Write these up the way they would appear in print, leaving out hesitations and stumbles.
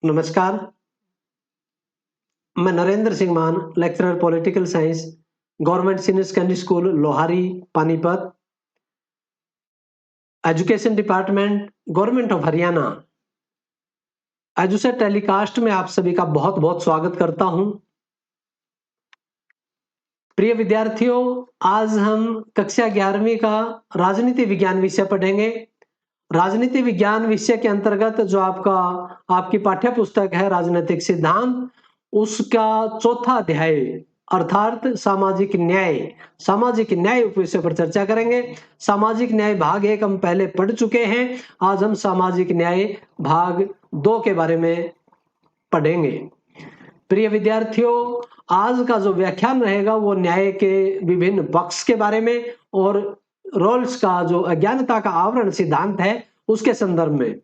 नमस्कार, मैं नरेंद्र सिंह मान, lecturer political science, government senior secondary school Lohari, Panipat, education department, government of Haryana. Edusat telecast में आप सभी का बहुत-बहुत स्वागत करता हूं। प्रिय विद्यार्थियों, आज हम कक्षा 11वीं का राजनीति विज्ञान विषय पढ़ेंगे। राजनीति विज्ञान विषय के अंतर्गत जो आपकी पाठ्य पुस्तक है राजनीतिक सिद्धांत, उसका चौथा अध्याय अर्थात सामाजिक न्याय विषय पर चर्चा करेंगे। सामाजिक न्याय भाग 1 हम पहले पढ़ चुके हैं। आज हम सामाजिक न्याय भाग 2 के बारे में पढ़ेंगे। प्रिय विद्यार्थियों, आज का जो व्याख्यान रहेगा वो न्याय के विभिन्न पक्ष के बारे में और रोल्स का जो अज्ञानता का आवरण सिद्धांत है उसके संदर्भ में।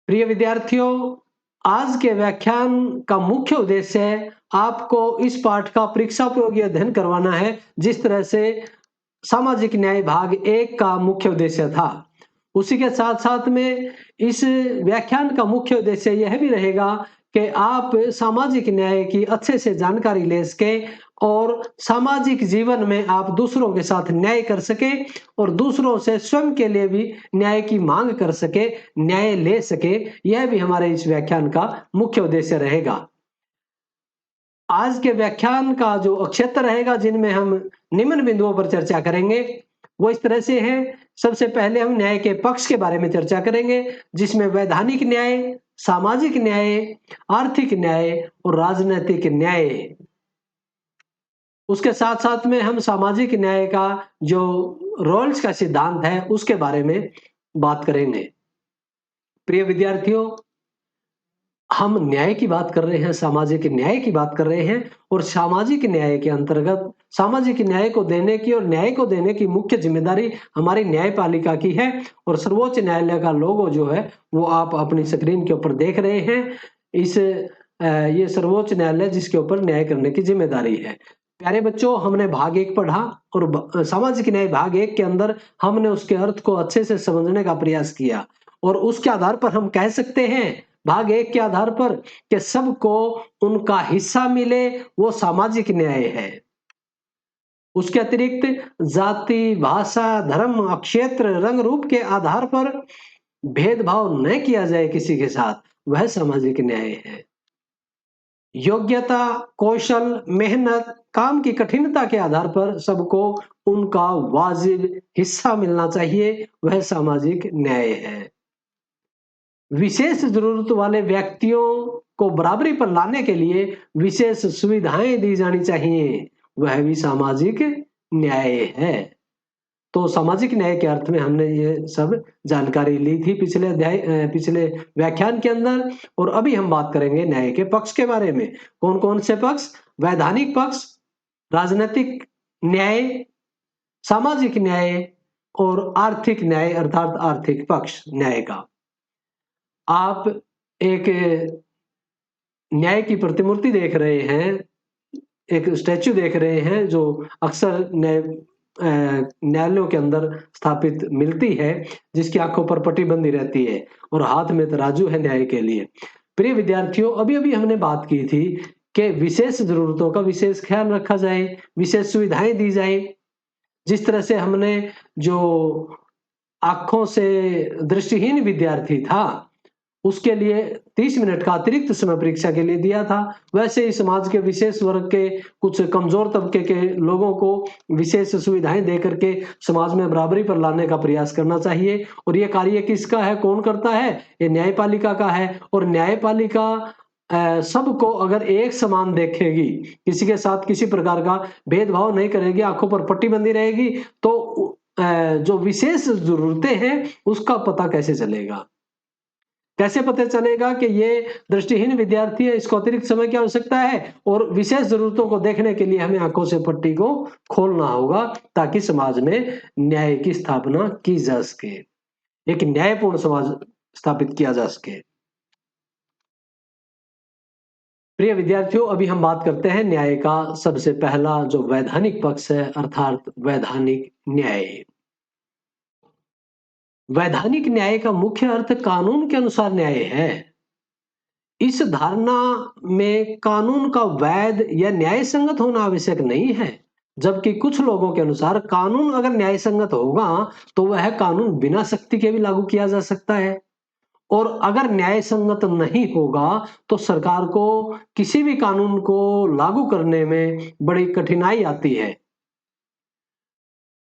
प्रिय विद्यार्थियों, आज के व्याख्यान का मुख्य उद्देश्य है आपको इस पाठ का परीक्षायोग्य अध्ययन करवाना है, जिस तरह से सामाजिक न्याय भाग 1 का मुख्य उद्देश्य था। उसी के साथ साथ में इस व्याख्यान का मुख्य उद्देश्य यह भी रहेगा कि आप सामाजिक न्याय की अच्छे से जानकारी ले सके और सामाजिक जीवन में आप दूसरों के साथ न्याय कर सके और दूसरों से स्वयं के लिए भी न्याय की मांग कर सके, न्याय ले सके। यह भी हमारे इस व्याख्यान का मुख्य उद्देश्य रहेगा। आज के व्याख्यान का जो क्षेत्र रहेगा, जिनमें हम निम्न बिंदुओं पर चर्चा करेंगे, वो इस तरह से है। सबसे पहले हम न्याय के पक्ष के बारे में चर्चा करेंगे, जिसमें वैधानिक न्याय, सामाजिक न्याय, आर्थिक न्याय और राजनीतिक न्याय। उसके साथ साथ में हम सामाजिक न्याय का जो रोल्स का सिद्धांत है उसके बारे में बात करेंगे। प्रिय विद्यार्थियों, हम न्याय की बात कर रहे हैं, सामाजिक न्याय की बात कर रहे हैं और सामाजिक न्याय के अंतर्गत सामाजिक न्याय को देने की और न्याय को देने की मुख्य जिम्मेदारी हमारी न्यायपालिका की है। और सर्वोच्च न्यायालय का लोगो जो है वो आप अपनी स्क्रीन के ऊपर देख रहे हैं। ये सर्वोच्च न्यायालय जिसके ऊपर न्याय करने की जिम्मेदारी है। प्यारे बच्चों, हमने भाग 1 पढ़ा और सामाजिक न्याय भाग 1 के अंदर हमने उसके अर्थ को अच्छे से समझने का प्रयास किया और उसके आधार पर हम कह सकते हैं, भाग 1 के आधार पर, कि सबको उनका हिस्सा मिले, वो सामाजिक न्याय है। उसके अतिरिक्त जाति, भाषा, धर्म, क्षेत्र, रंग रूप के आधार पर भेदभाव न किया जाए किसी के साथ, वह सामाजिक न्याय है। योग्यता, कौशल, मेहनत, काम की कठिनता के आधार पर सबको उनका वाजिब हिस्सा मिलना चाहिए, वह सामाजिक न्याय है। विशेष जरूरत वाले व्यक्तियों को बराबरी पर लाने के लिए विशेष सुविधाएं दी जानी चाहिए, वह भी सामाजिक न्याय है। तो सामाजिक न्याय के अर्थ में हमने ये सब जानकारी ली थी पिछले व्याख्यान के अंदर। और अभी हम बात करेंगे न्याय के पक्ष के बारे में। कौन कौन से पक्ष? वैधानिक पक्ष, राजनीतिक न्याय, सामाजिक न्याय और आर्थिक न्याय अर्थात आर्थिक पक्ष न्याय का। आप एक न्याय की प्रतिमूर्ति देख रहे हैं, एक स्टैच्यू देख रहे हैं जो अक्सर न्यायालयों के अंदर स्थापित मिलती है, जिसकी आंखों पर पट्टी बंधी रहती है और हाथ में तराजू है न्याय के लिए। प्रिय विद्यार्थियों, अभी हमने बात की थी कि विशेष जरूरतों का विशेष ख्याल रखा जाए, विशेष सुविधाएं दी जाए। जिस तरह से हमने जो आंखों से दृष्टिहीन विद्यार्थी था उसके लिए 30 मिनट का अतिरिक्त समय परीक्षा के लिए दिया था, वैसे ही समाज के विशेष वर्ग के कुछ कमजोर तबके के लोगों को विशेष सुविधाएं देकर के समाज में बराबरी पर लाने का प्रयास करना चाहिए। और ये कार्य किसका है, कौन करता है? ये न्यायपालिका का है। और न्यायपालिका सबको अगर एक समान देखेगी, किसी के साथ किसी प्रकार का भेदभाव नहीं करेगी, आंखों पर पट्टी बंधी रहेगी, तो जो विशेष जरूरतें हैं उसका पता कैसे चलेगा? कैसे पता चलेगा कि ये दृष्टिहीन विद्यार्थी है, इसको अतिरिक्त समय की आवश्यकता है और विशेष जरूरतों को देखने के लिए हमें आंखों से पट्टी को खोलना होगा, ताकि समाज में न्याय की स्थापना की जा सके, एक न्यायपूर्ण समाज स्थापित किया जा सके। प्रिय विद्यार्थियों, अभी हम बात करते हैं न्याय का सबसे पहला जो वैधानिक पक्ष है अर्थात वैधानिक न्याय। वैधानिक न्याय का मुख्य अर्थ कानून के अनुसार न्याय है। इस धारणा में कानून का वैध या न्याय संगत होना आवश्यक नहीं है, जबकि कुछ लोगों के अनुसार कानून अगर न्याय संगत होगा तो वह कानून बिना सख्ती के भी लागू किया जा सकता है, और अगर न्याय संगत नहीं होगा तो सरकार को किसी भी कानून को लागू करने में बड़ी कठिनाई आती है।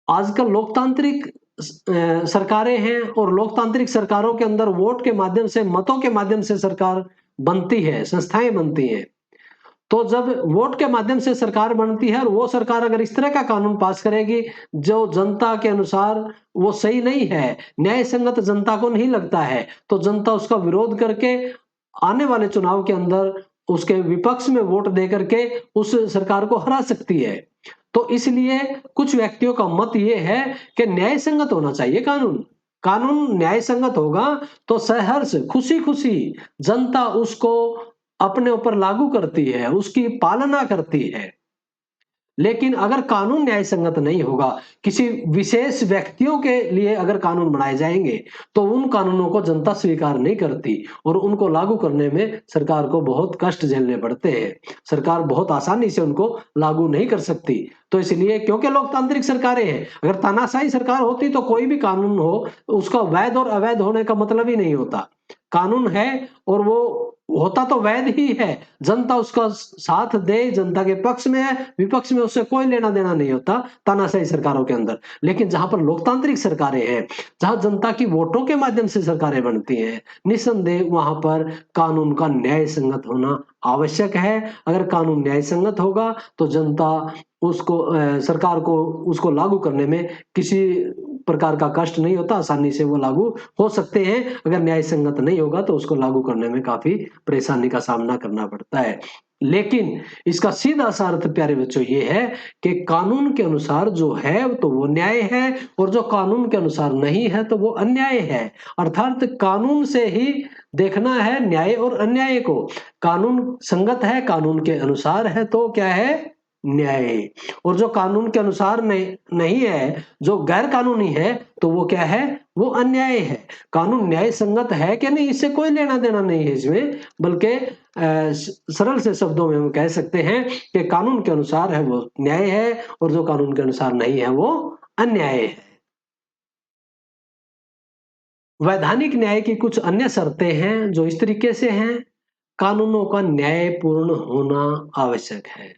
आजकल लोकतांत्रिक सरकारें हैं और लोकतांत्रिक सरकारों के अंदर वोट के माध्यम से, मतों के माध्यम से सरकार बनती है, संस्थाएं बनती हैं। तो जब वोट के माध्यम से सरकार बनती है और वो सरकार अगर इस तरह का कानून पास करेगी जो जनता के अनुसार वो सही नहीं है, न्याय संगत जनता को नहीं लगता है, तो जनता उसका विरोध करके आने वाले चुनाव के अंदर उसके विपक्ष में वोट दे करके उस सरकार को हरा सकती है। तो इसलिए कुछ व्यक्तियों का मत ये है कि न्याय संगत होना चाहिए कानून। कानून न्याय संगत होगा तो सहर्ष खुशी खुशी जनता उसको अपने ऊपर लागू करती है, उसकी पालना करती है। लेकिन अगर कानून न्याय संगत नहीं होगा, किसी विशेष व्यक्तियों के लिए अगर कानून बनाए जाएंगे तो उन कानूनों को जनता स्वीकार नहीं करती और उनको लागू करने में सरकार को बहुत कष्ट झेलने पड़ते हैं। सरकार बहुत आसानी से उनको लागू नहीं कर सकती। तो इसलिए क्योंकि लोकतांत्रिक सरकारें हैं, अगर तानाशाही सरकार होती तो कोई भी कानून हो उसका वैध और अवैध होने का मतलब ही नहीं होता। कानून है और वो होता तो वैध ही है, जनता उसका साथ दे, जनता के पक्ष में है, विपक्ष में उससे कोई लेना देना नहीं होता तानाशाही सरकारों के अंदर। लेकिन जहां पर लोकतांत्रिक सरकारें हैं, जहां जनता की वोटों के माध्यम से सरकारें बनती हैं, निस्संदेह वहां पर कानून का न्याय संगत होना आवश्यक है। अगर कानून न्याय संगत होगा तो जनता उसको सरकार को उसको लागू करने में किसी प्रकार का कष्ट नहीं होता, आसानी से वो लागू हो सकते हैं। अगर न्याय संगत नहीं होगा तो उसको लागू करने में काफी परेशानी का सामना करना पड़ता है। लेकिन इसका सीधा सा अर्थ प्यारे बच्चों ये है कि कानून के अनुसार जो है तो वो न्याय है और जो कानून के अनुसार नहीं है तो वो अन्याय है। अर्थात कानून से ही देखना है न्याय और अन्याय को। कानून संगत है, कानून के अनुसार है तो क्या है, न्याय। और जो कानून के अनुसार नहीं है, जो गैर कानूनी है, तो वो क्या है, वो अन्याय है। कानून न्याय संगत है कि नहीं इससे कोई लेना देना नहीं है इसमें, बल्कि सरल से शब्दों में हम कह सकते हैं कि कानून के अनुसार है वो न्याय है और जो कानून के अनुसार नहीं है वो अन्याय है। वैधानिक न्याय की कुछ अन्य शर्तें हैं जो इस तरीके से हैं। कानूनों का न्यायपूर्ण होना आवश्यक है।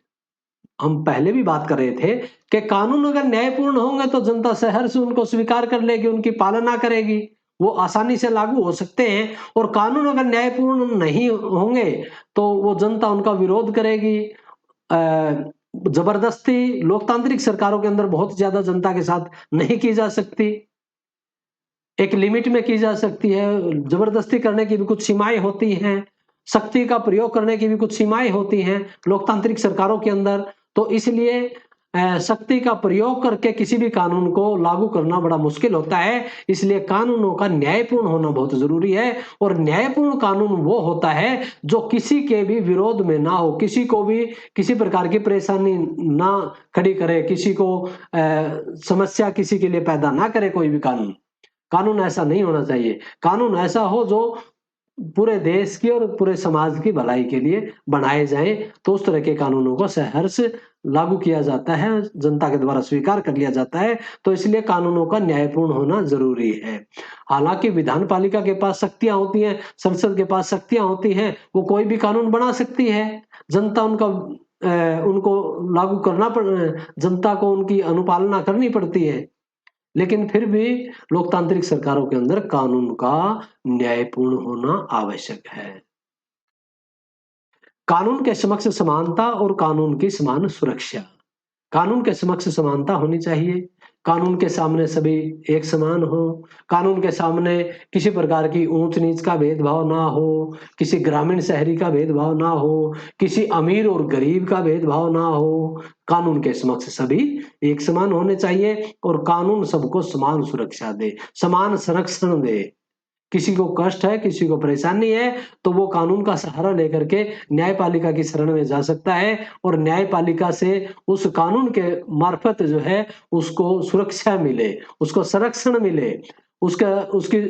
हम पहले भी बात कर रहे थे कि कानून अगर न्यायपूर्ण होंगे तो जनता सहर्ष उनको स्वीकार कर लेगी, उनकी पालना करेगी, वो आसानी से लागू हो सकते हैं। और कानून अगर न्यायपूर्ण नहीं होंगे तो वो जनता उनका विरोध करेगी। जबरदस्ती लोकतांत्रिक सरकारों के अंदर बहुत ज्यादा जनता के साथ नहीं की जा सकती, एक लिमिट में की जा सकती है। जबरदस्ती करने की भी कुछ सीमाएं होती हैं, शक्ति का प्रयोग करने की भी कुछ सीमाएं होती हैं लोकतांत्रिक सरकारों के अंदर। तो इसलिए शक्ति का प्रयोग करके किसी भी कानून को लागू करना बड़ा मुश्किल होता है। इसलिए कानूनों का न्यायपूर्ण होना बहुत जरूरी है। और न्यायपूर्ण कानून वो होता है जो किसी के भी विरोध में ना हो, किसी को भी किसी प्रकार की परेशानी ना खड़ी करे, किसी को समस्या किसी के लिए पैदा ना करे। कोई भी कानून ऐसा नहीं होना चाहिए। कानून ऐसा हो जो पूरे देश की और पूरे समाज की भलाई के लिए बनाए जाएं, तो उस तरह के कानूनों को सहर्ष लागू किया जाता है, जनता के द्वारा स्वीकार कर लिया जाता है। तो इसलिए कानूनों का न्यायपूर्ण होना जरूरी है। हालांकि विधान पालिका के पास शक्तियां होती हैं, संसद के पास शक्तियां होती हैं, वो कोई भी कानून बना सकती है। जनता उनको लागू करना जनता को उनकी अनुपालना करनी पड़ती है। लेकिन फिर भी लोकतांत्रिक सरकारों के अंदर कानून का न्यायपूर्ण होना आवश्यक है। कानून के समक्ष समानता और कानून की समान सुरक्षा। कानून के समक्ष समानता होनी चाहिए, कानून के सामने सभी एक समान हो, कानून के सामने किसी प्रकार की ऊंच नीच का भेदभाव ना हो, किसी ग्रामीण शहरी का भेदभाव ना हो, किसी अमीर और गरीब का भेदभाव ना हो। कानून के समक्ष सभी एक समान होने चाहिए और कानून सबको समान सुरक्षा दे, समान संरक्षण दे। किसी को कष्ट है, किसी को परेशानी है, तो वो कानून का सहारा लेकर के न्यायपालिका की शरण में जा सकता है और न्यायपालिका से उस कानून के मार्फत जो है उसको सुरक्षा मिले, उसको संरक्षण मिले, उसकी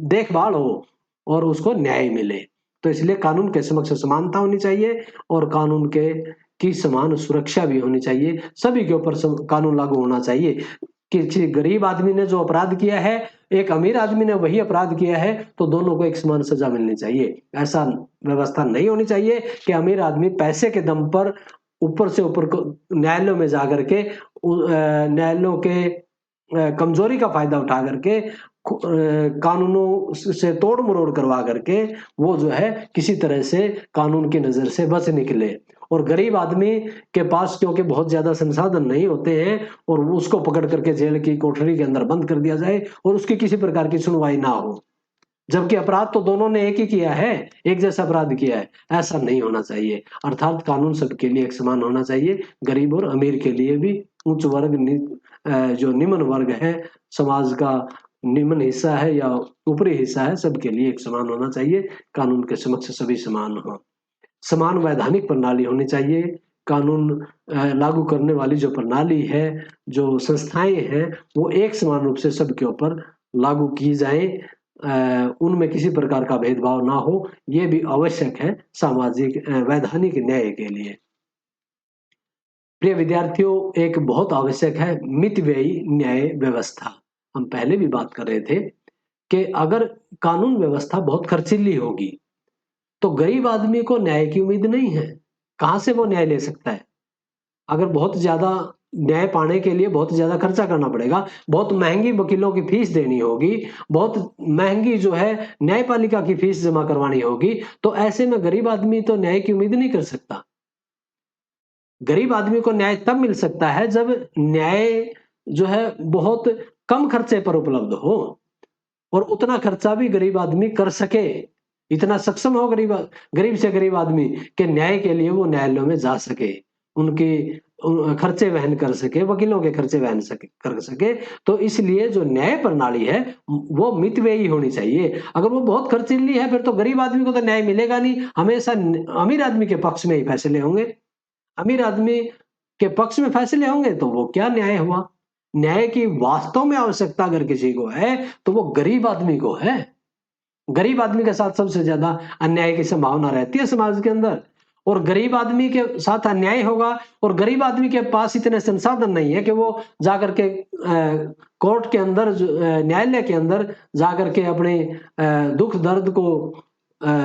देखभाल हो और उसको न्याय मिले। तो इसलिए कानून के समक्ष समानता होनी चाहिए और कानून की समान सुरक्षा भी होनी चाहिए। सभी के ऊपर कानून लागू होना चाहिए। किसी गरीब आदमी ने जो अपराध किया है, एक अमीर आदमी ने वही अपराध किया है, तो दोनों को एक समान सजा मिलनी चाहिए। ऐसा व्यवस्था नहीं होनी चाहिए कि अमीर आदमी पैसे के दम पर ऊपर से ऊपर न्यायालयों में जाकर के न्यायालयों के कमजोरी का फायदा उठा करके कानूनों से तोड़ मरोड़ करवा करके वो जो है किसी तरह से कानून की नजर से बच निकले। और गरीब आदमी के पास क्योंकि बहुत ज्यादा संसाधन नहीं होते हैं और उसको पकड़ करके जेल की कोठरी के अंदर बंद कर दिया जाए और उसकी किसी प्रकार की सुनवाई ना हो, जबकि अपराध तो दोनों ने एक ही किया है, एक जैसा अपराध किया है। ऐसा नहीं होना चाहिए। अर्थात कानून सबके लिए एक समान होना चाहिए, गरीब और अमीर के लिए भी। उच्च वर्ग जो निम्न वर्ग है, समाज का निम्न हिस्सा है या ऊपरी हिस्सा है, सबके लिए एक समान होना चाहिए। कानून के समक्ष सभी समान हो। समान वैधानिक प्रणाली होनी चाहिए। कानून लागू करने वाली जो प्रणाली है, जो संस्थाएं हैं, वो एक समान रूप से सबके ऊपर लागू की जाए, उनमें किसी प्रकार का भेदभाव ना हो, ये भी आवश्यक है सामाजिक वैधानिक न्याय के लिए। प्रिय विद्यार्थियों, एक बहुत आवश्यक है मितव्ययी न्याय व्यवस्था। हम पहले भी बात कर रहे थे कि अगर कानून व्यवस्था बहुत खर्चीली होगी तो गरीब आदमी को न्याय की उम्मीद नहीं है। कहां से वो न्याय ले सकता है? अगर बहुत ज्यादा न्याय पाने के लिए बहुत ज्यादा खर्चा करना पड़ेगा, बहुत महंगी वकीलों की फीस देनी होगी, बहुत महंगी जो है न्यायपालिका की फीस जमा करवानी होगी, तो ऐसे में गरीब आदमी तो न्याय की उम्मीद नहीं कर सकता। गरीब आदमी को न्याय तब मिल सकता है जब न्याय जो है बहुत कम खर्चे पर उपलब्ध हो और उतना खर्चा भी गरीब आदमी कर सके। इतना सक्षम हो गरीब से गरीब आदमी के न्याय के लिए वो न्यायालयों में जा सके, उनके खर्चे वहन कर सके, वकीलों के खर्चे वहन कर सके। तो इसलिए जो न्याय प्रणाली है वो मितव्ययी होनी चाहिए। अगर वो बहुत खर्चीली है फिर तो गरीब आदमी को तो न्याय मिलेगा नहीं, हमेशा अमीर आदमी के पक्ष में ही फैसले होंगे। अमीर आदमी के पक्ष में फैसले होंगे तो वो क्या न्याय हुआ? न्याय की वास्तव में आवश्यकता अगर किसी को है तो वो गरीब आदमी को है। गरीब आदमी के साथ सबसे ज्यादा अन्याय की संभावना रहती है समाज के अंदर, और गरीब आदमी के साथ अन्याय होगा और गरीब आदमी के पास इतने संसाधन नहीं है कि वो जाकर के कोर्ट के अंदर न्यायालय के अंदर जाकर के अपने दुख दर्द को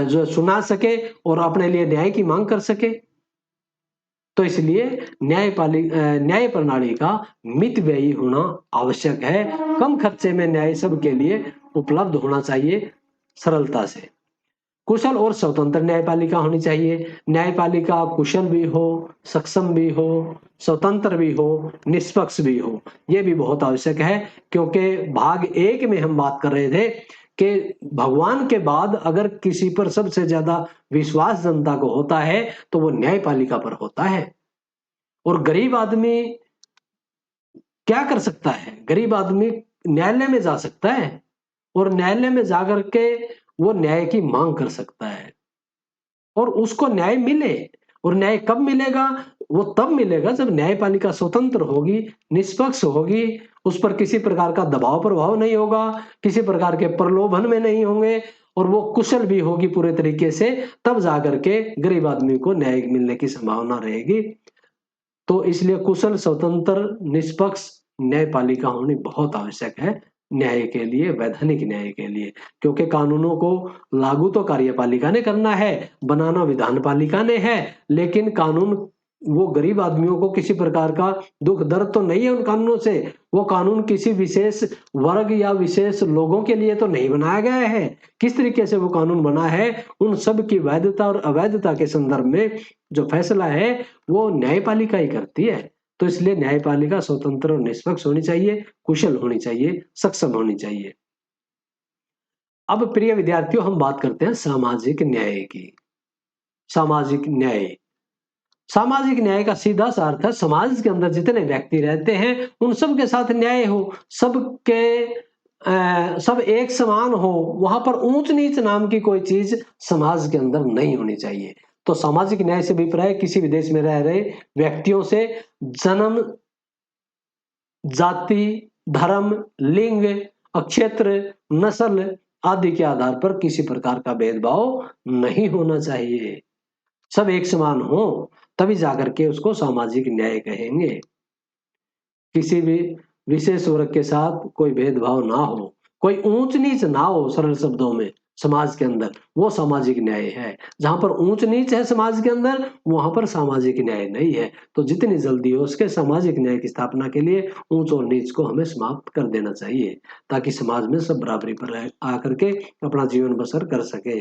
जो सुना सके और अपने लिए न्याय की मांग कर सके। तो इसलिए न्याय प्रणाली का मितव्ययी होना आवश्यक है। कम खर्चे में न्याय सबके लिए उपलब्ध होना चाहिए सरलता से। कुशल और स्वतंत्र न्यायपालिका होनी चाहिए। न्यायपालिका कुशल भी हो, सक्षम भी हो, स्वतंत्र भी हो, निष्पक्ष भी हो। यह भी बहुत आवश्यक है, क्योंकि भाग 1 में हम बात कर रहे थे कि भगवान के बाद अगर किसी पर सबसे ज्यादा विश्वास जनता को होता है तो वो न्यायपालिका पर होता है। और गरीब आदमी क्या कर सकता है? गरीब आदमी न्यायालय में जा सकता है और न्यायालय में जाकर के वो न्याय की मांग कर सकता है और उसको न्याय मिले। और न्याय कब मिलेगा? वो तब मिलेगा जब न्यायपालिका स्वतंत्र होगी, निष्पक्ष होगी, उस पर किसी प्रकार का दबाव प्रभाव नहीं होगा, किसी प्रकार के प्रलोभन में नहीं होंगे, और वो कुशल भी होगी पूरे तरीके से। तब जाकर के गरीब आदमी को न्याय मिलने की संभावना रहेगी। तो इसलिए कुशल, स्वतंत्र, निष्पक्ष न्यायपालिका होनी बहुत आवश्यक है न्याय के लिए, वैधानिक न्याय के लिए। क्योंकि कानूनों को लागू तो कार्यपालिका ने करना है, बनाना विधान पालिका ने है, लेकिन कानून वो गरीब आदमियों को किसी प्रकार का दुख दर्द तो नहीं है उन कानूनों से। वो कानून किसी विशेष वर्ग या विशेष लोगों के लिए तो नहीं बनाया गया है। किस तरीके से वो कानून बना है, उन सब की वैधता और अवैधता के संदर्भ में जो फैसला है वो न्यायपालिका ही करती है। तो इसलिए न्यायपालिका स्वतंत्र और निष्पक्ष होनी चाहिए, कुशल होनी चाहिए, सक्षम होनी चाहिए। अब प्रिय विद्यार्थियों, हम बात करते हैं सामाजिक न्याय की। सामाजिक न्याय, सामाजिक न्याय का सीधा सा अर्थ है समाज के अंदर जितने व्यक्ति रहते हैं उन सब के साथ न्याय हो, सब एक समान हो, वहां पर ऊंच नीच नाम की कोई चीज समाज के अंदर नहीं होनी चाहिए। तो सामाजिक न्याय से अभिप्राय किसी भी देश में रह रहे व्यक्तियों से जन्म, जाति, धर्म, लिंग, क्षेत्र, नस्ल आदि के आधार पर किसी प्रकार का भेदभाव नहीं होना चाहिए। सब एक समान हो तभी जाकर के उसको सामाजिक न्याय कहेंगे। किसी भी विशेष वर्ग के साथ कोई भेदभाव ना हो, कोई ऊंच नीच ना हो, सरल शब्दों में समाज के अंदर, वो सामाजिक न्याय है। जहां पर ऊंच नीच है समाज के अंदर, वहां पर सामाजिक न्याय नहीं है। तो जितनी जल्दी हो उसके सामाजिक न्याय की स्थापना के लिए ऊंच और नीच को हमें समाप्त कर देना चाहिए, ताकि समाज में सब बराबरी पर आकर के अपना जीवन बसर कर सके।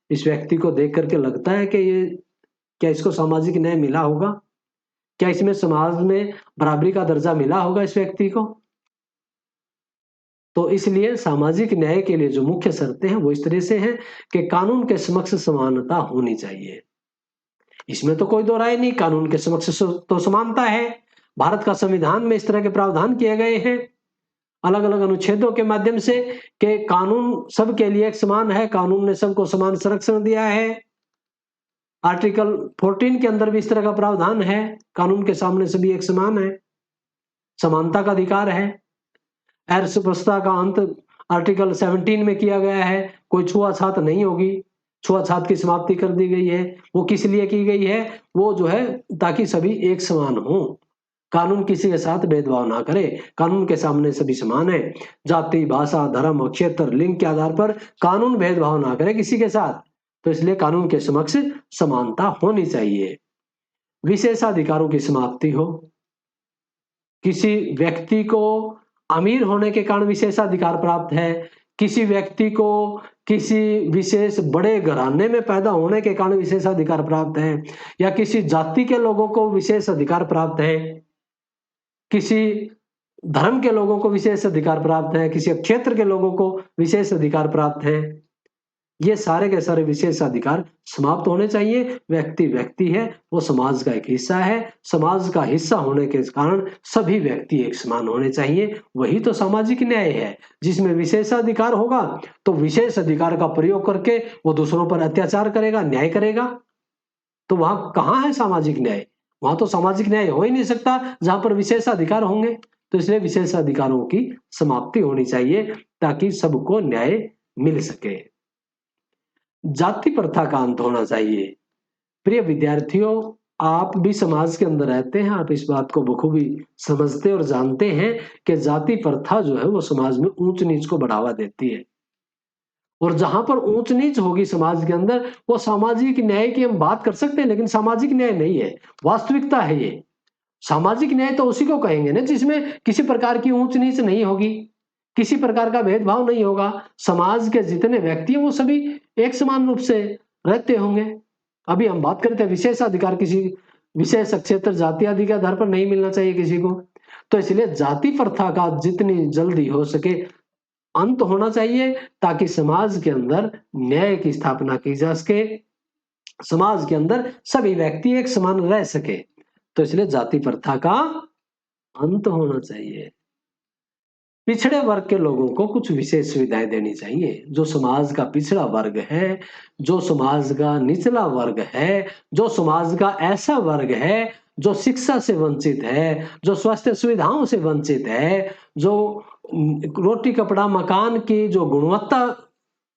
इस व्यक्ति को देख करके लगता है कि ये, क्या इसको सामाजिक न्याय मिला होगा? क्या इसमें समाज में बराबरी का दर्जा मिला होगा इस व्यक्ति को? तो इसलिए सामाजिक न्याय के लिए जो मुख्य शर्तें हैं वो इस तरह से हैं कि कानून के समक्ष समानता होनी चाहिए। इसमें तो कोई दो राय नहीं, कानून के समक्ष तो समानता है। भारत का संविधान में इस तरह के प्रावधान किए गए हैं अलग अलग अनुच्छेदों के माध्यम से कि कानून सबके लिए एक समान है, कानून ने सबको समान संरक्षण दिया है। आर्टिकल 14 के अंदर भी इस तरह का प्रावधान है, कानून के सामने सभी एक समान है, समानता का अधिकार है। अस्पृश्यता का अंत आर्टिकल 17 में किया गया है, कोई छुआछात नहीं होगी, छुआछात की समाप्ति कर दी गई है। वो किस लिए की गई है? वो जो है ताकि सभी एक समान हो, कानून किसी के साथ भेदभाव ना करे, कानून के सामने सभी समान है। जाति, भाषा, धर्म, क्षेत्र, लिंग के आधार पर कानून भेदभाव ना करे किसी के साथ, तो इसलिए कानून के समक्ष समानता होनी चाहिए। विशेषाधिकारों की समाप्ति हो, किसी व्यक्ति को अमीर होने के कारण विशेषाधिकार प्राप्त है, किसी व्यक्ति को किसी विशेष बड़े घराने में पैदा होने के कारण विशेषाधिकार प्राप्त है, या किसी जाति के लोगों को विशेष अधिकार प्राप्त है, किसी धर्म के लोगों को विशेष अधिकार प्राप्त है, किसी क्षेत्र के लोगों को विशेष अधिकार प्राप्त है, ये सारे के सारे विशेष अधिकार समाप्त होने चाहिए। व्यक्ति व्यक्ति है, वो समाज का एक हिस्सा है, समाज का हिस्सा होने के कारण सभी व्यक्ति एक समान होने चाहिए। वही तो सामाजिक न्याय है। जिसमें विशेषाधिकार होगा तो विशेष अधिकार का प्रयोग करके वो दूसरों पर अत्याचार करेगा, न्याय करेगा, तो वहां कहाँ है सामाजिक न्याय? वहां तो सामाजिक न्याय हो ही नहीं सकता जहां पर विशेषाधिकार होंगे। तो इसलिए विशेषाधिकारों की समाप्ति होनी चाहिए ताकि सबको न्याय मिल सके। जाति प्रथा का अंत होना चाहिए। प्रिय विद्यार्थियों, आप भी समाज के अंदर रहते हैं, आप इस बात को बखूबी समझते और जानते हैं कि जाति प्रथा जो है वो समाज में ऊंच नीच को बढ़ावा देती है। और जहां पर ऊंच नीच होगी समाज के अंदर, वो सामाजिक न्याय की हम बात कर सकते हैं, लेकिन सामाजिक न्याय नहीं है, वास्तविकता है ये। सामाजिक न्याय तो उसी को कहेंगे ना जिसमें किसी प्रकार की ऊंच नीच नहीं होगी, किसी प्रकार का भेदभाव नहीं होगा, समाज के जितने व्यक्ति हैं वो सभी एक समान रूप से रहते होंगे। अभी हम बात करते हैं विशेषाधिकार किसी विशेष क्षेत्र, जाति आदि के आधार पर नहीं मिलना चाहिए किसी को। तो इसलिए जाति प्रथा का जितनी जल्दी हो सके अंत होना चाहिए ताकि समाज के अंदर न्याय की स्थापना की जा सके, समाज के अंदर सभी व्यक्ति एक समान रह सके। तो इसलिए जाति प्रथा का अंत होना चाहिए। पिछड़े वर्ग के लोगों को कुछ विशेष सुविधाएं देनी चाहिए। जो समाज का पिछड़ा वर्ग है, जो समाज का निचला वर्ग है, जो समाज का ऐसा वर्ग है जो शिक्षा से वंचित है, जो स्वास्थ्य सुविधाओं से वंचित है, जो रोटी कपड़ा मकान की जो गुणवत्ता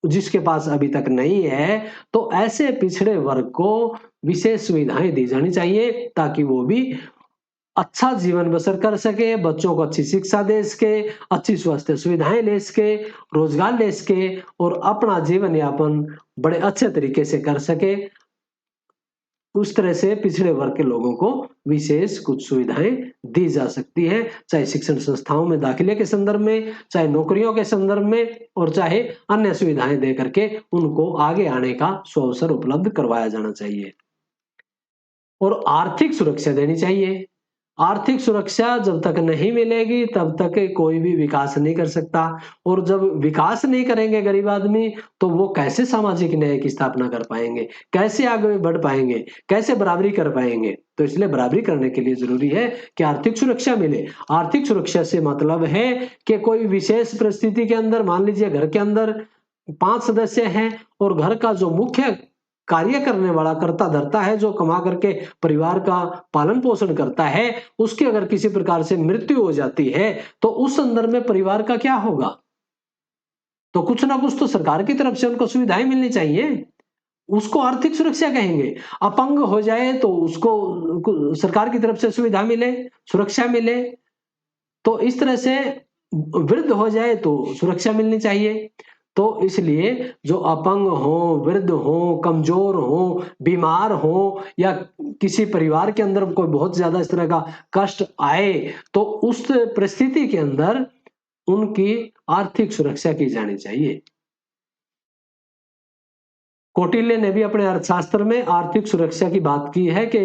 जिसके पास अभी तक नहीं है, तो ऐसे पिछड़े वर्ग को विशेष सुविधाएं दी जानी चाहिए ताकि वो भी अच्छा जीवन बसर कर सके, बच्चों को अच्छी शिक्षा दे सके, अच्छी स्वास्थ्य सुविधाएं ले सके, रोजगार ले सके और अपना जीवन यापन बड़े अच्छे तरीके से कर सके। उस तरह से पिछड़े वर्ग के लोगों को विशेष कुछ सुविधाएं दी जा सकती है, चाहे शिक्षण संस्थाओं में दाखिले के संदर्भ में, चाहे नौकरियों के संदर्भ में, और चाहे अन्य सुविधाएं दे करके उनको आगे आने का सुअवसर उपलब्ध करवाया जाना चाहिए। और आर्थिक सुरक्षा देनी चाहिए। आर्थिक सुरक्षा जब तक नहीं मिलेगी तब तक कोई भी विकास नहीं कर सकता, और जब विकास नहीं करेंगे गरीब आदमी तो वो कैसे सामाजिक न्याय की स्थापना कर पाएंगे, कैसे आगे बढ़ पाएंगे, कैसे बराबरी कर पाएंगे। तो इसलिए बराबरी करने के लिए जरूरी है कि आर्थिक सुरक्षा मिले। आर्थिक सुरक्षा से मतलब है कि कोई विशेष परिस्थिति के अंदर, मान लीजिए घर के अंदर 5 सदस्य हैं और घर का जो मुख्य कार्य करने वाला कर्ता धर्ता है, जो कमा करके परिवार का पालन पोषण करता है, उसकी अगर किसी प्रकार से मृत्यु हो जाती है तो उस संदर्भ में परिवार का क्या होगा? तो कुछ ना कुछ तो सरकार की तरफ से उनको सुविधाएं मिलनी चाहिए, उसको आर्थिक सुरक्षा कहेंगे। अपंग हो जाए तो उसको सरकार की तरफ से सुविधा मिले, सुरक्षा मिले। तो इस तरह से वृद्ध हो जाए तो सुरक्षा मिलनी चाहिए। तो इसलिए जो अपंग हो, वृद्ध हो, कमजोर हो, बीमार हो, या किसी परिवार के अंदर कोई बहुत ज्यादा इस तरह का कष्ट आए, तो उस परिस्थिति के अंदर उनकी आर्थिक सुरक्षा की जानी चाहिए। कौटिल्य ने भी अपने अर्थशास्त्र में आर्थिक सुरक्षा की बात की है कि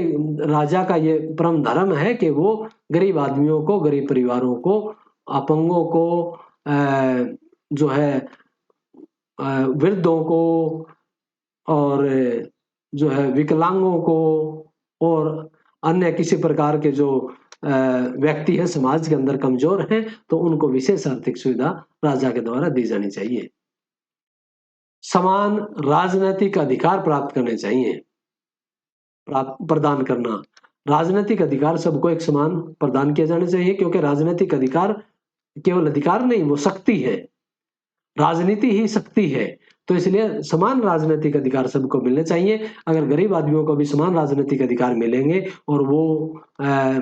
राजा का ये परम धर्म है कि वो गरीब आदमियों को, गरीब परिवारों को, अपंगों को, जो है वृद्धों को, और जो है विकलांगों को, और अन्य किसी प्रकार के जो व्यक्ति है समाज के अंदर कमजोर हैं, तो उनको विशेष आर्थिक सुविधा राजा के द्वारा दी जानी चाहिए। समान राजनीतिक अधिकार प्राप्त करने चाहिए, प्रदान करना। राजनीतिक अधिकार सबको एक समान प्रदान किया जाना चाहिए, क्योंकि राजनीतिक अधिकार केवल अधिकार नहीं, वो शक्ति है। राजनीति ही शक्ति है। तो इसलिए समान राजनीतिक अधिकार सबको मिलने चाहिए। अगर गरीब आदमियों को भी समान राजनीतिक अधिकार मिलेंगे और वो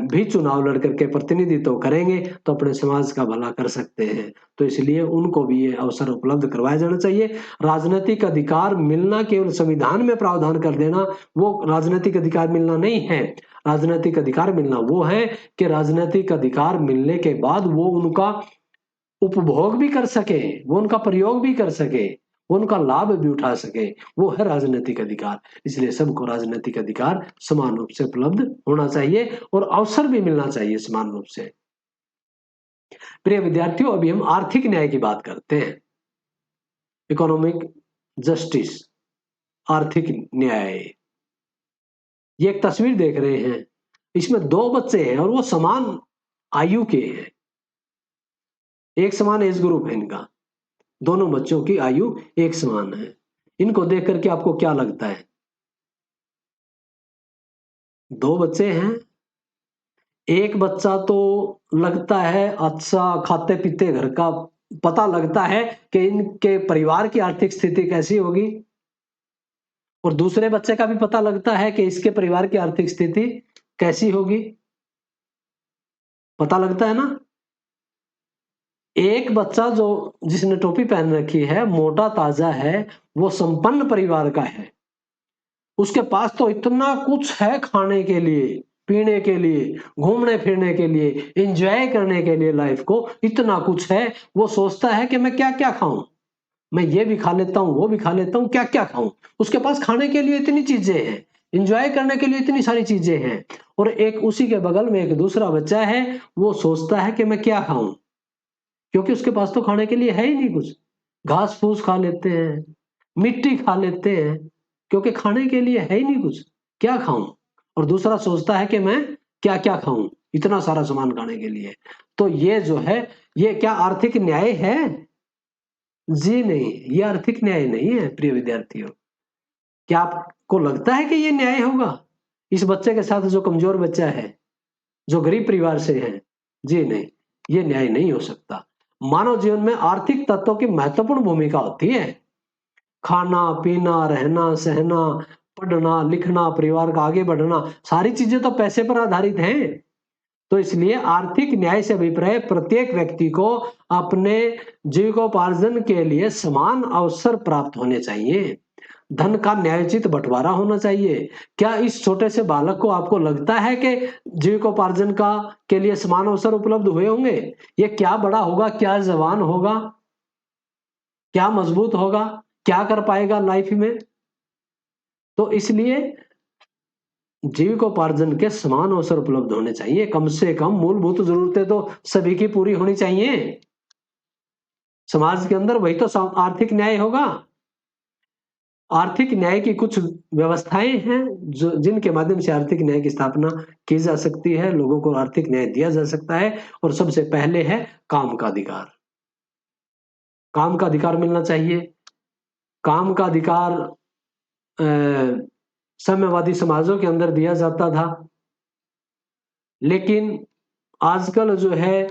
भी चुनाव लड़ करके प्रतिनिधित्व करेंगे तो अपने समाज का भला कर सकते हैं। तो इसलिए उनको भी ये अवसर उपलब्ध करवाया जाना चाहिए। राजनीतिक अधिकार मिलना केवल संविधान में प्रावधान कर देना वो राजनीतिक अधिकार मिलना नहीं है। राजनीतिक अधिकार मिलना वो है कि राजनीतिक अधिकार मिलने के बाद वो उनका उपभोग भी कर सके, वो उनका प्रयोग भी कर सके, वो उनका लाभ भी उठा सके, वो है राजनीतिक अधिकार। इसलिए सबको राजनीतिक अधिकार समान रूप से उपलब्ध होना चाहिए और अवसर भी मिलना चाहिए समान रूप से। प्रिय विद्यार्थियों, अभी हम आर्थिक न्याय की बात करते हैं। इकोनॉमिक जस्टिस, आर्थिक न्याय। ये एक तस्वीर देख रहे हैं, इसमें दो बच्चे हैं और वो समान आयु के हैं, एक समान एज ग्रुप है इनका, दोनों बच्चों की आयु एक समान है। इनको देख करके आपको क्या लगता है? दो बच्चे हैं, एक बच्चा तो लगता है अच्छा खाते पीते घर का, पता लगता है कि इनके परिवार की आर्थिक स्थिति कैसी होगी, और दूसरे बच्चे का भी पता लगता है कि इसके परिवार की आर्थिक स्थिति कैसी होगी। पता लगता है ना? एक बच्चा जो जिसने टोपी पहन रखी है, मोटा ताजा है, वो संपन्न परिवार का है, उसके पास तो इतना कुछ है खाने के लिए, पीने के लिए, घूमने फिरने के लिए, एंजॉय करने के लिए, लाइफ को इतना कुछ है। वो सोचता है कि मैं क्या क्या खाऊं, मैं ये भी खा लेता हूं, वो भी खा लेता हूं, क्या क्या खाऊं। उसके पास खाने के लिए इतनी चीजें हैं, एंजॉय करने के लिए इतनी सारी चीजें हैं। और एक उसी के बगल में एक दूसरा बच्चा है, वो सोचता है कि मैं क्या खाऊं, क्योंकि उसके पास तो खाने के लिए है ही नहीं कुछ। घास फूस खा लेते हैं, मिट्टी खा लेते हैं, क्योंकि खाने के लिए है ही नहीं कुछ, क्या खाऊं। और दूसरा सोचता है कि मैं क्या क्या खाऊं, इतना सारा सामान खाने के लिए। तो ये जो है, ये क्या आर्थिक न्याय है? जी नहीं, ये आर्थिक न्याय नहीं है। प्रिय विद्यार्थियों, क्या आपको लगता है कि ये न्याय होगा इस बच्चे के साथ, जो कमजोर बच्चा है, जो गरीब परिवार से है? जी नहीं, ये न्याय नहीं हो सकता। मानव जीवन में आर्थिक तत्वों की महत्वपूर्ण भूमिका होती है। खाना पीना, रहना सहना, पढ़ना लिखना, परिवार का आगे बढ़ना, सारी चीजें तो पैसे पर आधारित हैं। तो इसलिए आर्थिक न्याय से अभिप्राय प्रत्येक व्यक्ति को अपने जीविकोपार्जन के लिए समान अवसर प्राप्त होने चाहिए, धन का न्यायोचित बंटवारा होना चाहिए। क्या इस छोटे से बालक को आपको लगता है कि जीविकोपार्जन का के लिए समान अवसर उपलब्ध हुए होंगे? ये क्या बड़ा होगा, क्या जवान होगा, क्या मजबूत होगा, क्या कर पाएगा लाइफ में? तो इसलिए जीविकोपार्जन के समान अवसर उपलब्ध होने चाहिए। कम से कम मूलभूत जरूरतें तो सभी की पूरी होनी चाहिए समाज के अंदर, वही तो आर्थिक न्याय होगा। आर्थिक न्याय की कुछ व्यवस्थाएं हैं जो जिनके माध्यम से आर्थिक न्याय की स्थापना की जा सकती है, लोगों को आर्थिक न्याय दिया जा सकता है। और सबसे पहले है काम का अधिकार। काम का अधिकार मिलना चाहिए। काम का अधिकार साम्यवादी समाजों के अंदर दिया जाता था, लेकिन आजकल जो है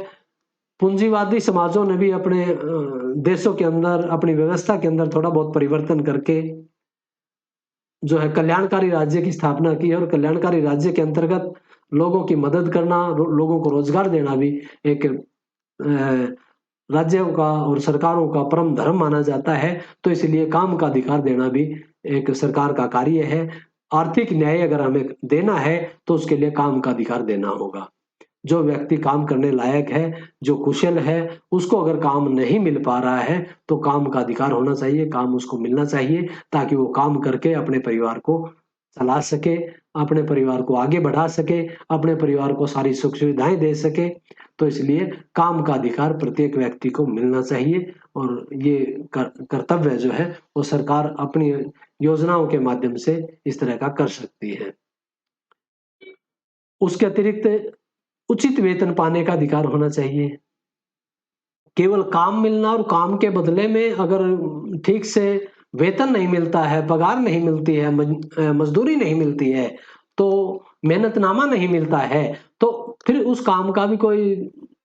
पूंजीवादी समाजों ने भी अपने देशों के अंदर, अपनी व्यवस्था के अंदर थोड़ा बहुत परिवर्तन करके जो है कल्याणकारी राज्य की स्थापना की है, और कल्याणकारी राज्य के अंतर्गत लोगों की मदद करना, लोगों को रोजगार देना भी एक राज्यों का और सरकारों का परम धर्म माना जाता है। तो इसलिए काम का अधिकार देना भी एक सरकार का कार्य है। आर्थिक न्याय अगर हमें देना है तो उसके लिए काम का अधिकार देना होगा। जो व्यक्ति काम करने लायक है, जो कुशल है, उसको अगर काम नहीं मिल पा रहा है तो काम का अधिकार होना चाहिए, काम उसको मिलना चाहिए, ताकि वो काम करके अपने परिवार को चला सके, अपने परिवार को आगे बढ़ा सके, अपने परिवार को सारी सुख सुविधाएं दे सके। तो इसलिए काम का अधिकार प्रत्येक व्यक्ति को मिलना चाहिए, और ये कर्तव्य जो है वो सरकार अपनी योजनाओं के माध्यम से इस तरह का कर सकती है। उसके अतिरिक्त उचित वेतन पाने का अधिकार होना चाहिए। केवल काम मिलना और काम के बदले में अगर ठीक से वेतन नहीं मिलता है, पगार नहीं मिलती है, मजदूरी नहीं मिलती है, तो मेहनतनामा नहीं मिलता है, तो फिर उस काम का भी कोई